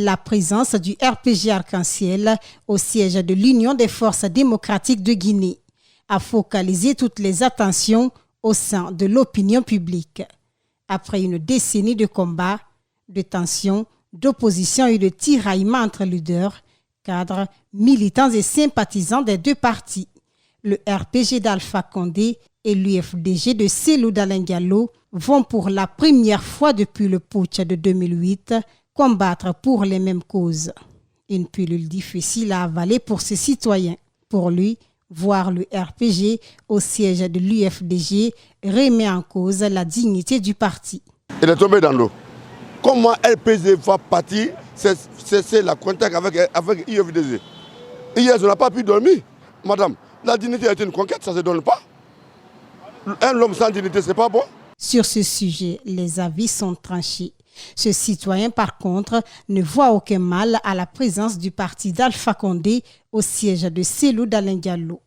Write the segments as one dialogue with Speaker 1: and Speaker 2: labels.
Speaker 1: La présence du RPG Arc-en-Ciel au siège de l'Union des forces démocratiques de Guinée a focalisé toutes les attentions au sein de l'opinion publique. Après une décennie de combats, de tensions, d'opposition et de tiraillements entre leaders, cadres, militants et sympathisants des deux partis, le RPG d'Alpha Condé et l'UFDG de Cellou Dalein Diallo vont pour la première fois depuis le putsch de 2008 combattre pour les mêmes causes. Une pilule difficile à avaler pour ses citoyens. Pour lui, voir le RPG au siège de l'UFDG remet en cause la dignité du parti.
Speaker 2: Il est tombé dans l'eau. Comment RPG va partir, c'est la contact avec l'UFDG. Hier, on n'a pas pu dormir. Madame, la dignité a été une conquête, ça ne se donne pas. Un homme sans dignité, ce n'est pas bon.
Speaker 1: Sur ce sujet, les avis sont tranchés. Ce citoyen, par contre, ne voit aucun mal à la présence du parti d'Alpha Condé au siège de Cellou Dalein Diallo.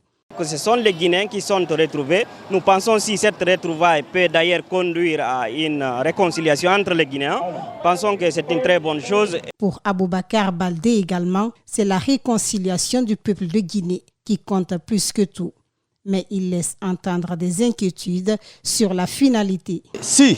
Speaker 3: Ce sont les Guinéens qui sont retrouvés. Nous pensons que cette retrouvaille peut d'ailleurs conduire à une réconciliation entre les Guinéens. Pensons que c'est une très bonne chose.
Speaker 1: Pour Aboubacar Baldé également, c'est la réconciliation du peuple de Guinée qui compte plus que tout. Mais il laisse entendre des inquiétudes sur la finalité.
Speaker 4: Si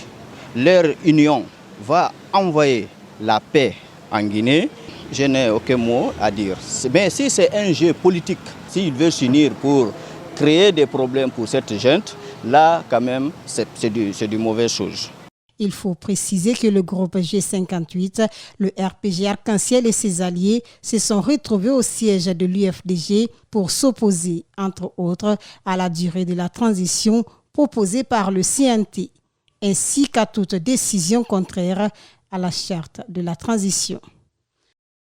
Speaker 4: leur union va envoyer la paix en Guinée, je n'ai aucun mot à dire. Mais si c'est un jeu politique, s'il veut s'unir pour créer des problèmes pour cette gente, là quand même c'est du mauvais chose.
Speaker 1: Il faut préciser que le groupe G58, le RPG Arc-en-Ciel et ses alliés se sont retrouvés au siège de l'UFDG pour s'opposer, entre autres, à la durée de la transition proposée par le CNT, ainsi qu'à toute décision contraire à la charte de la transition.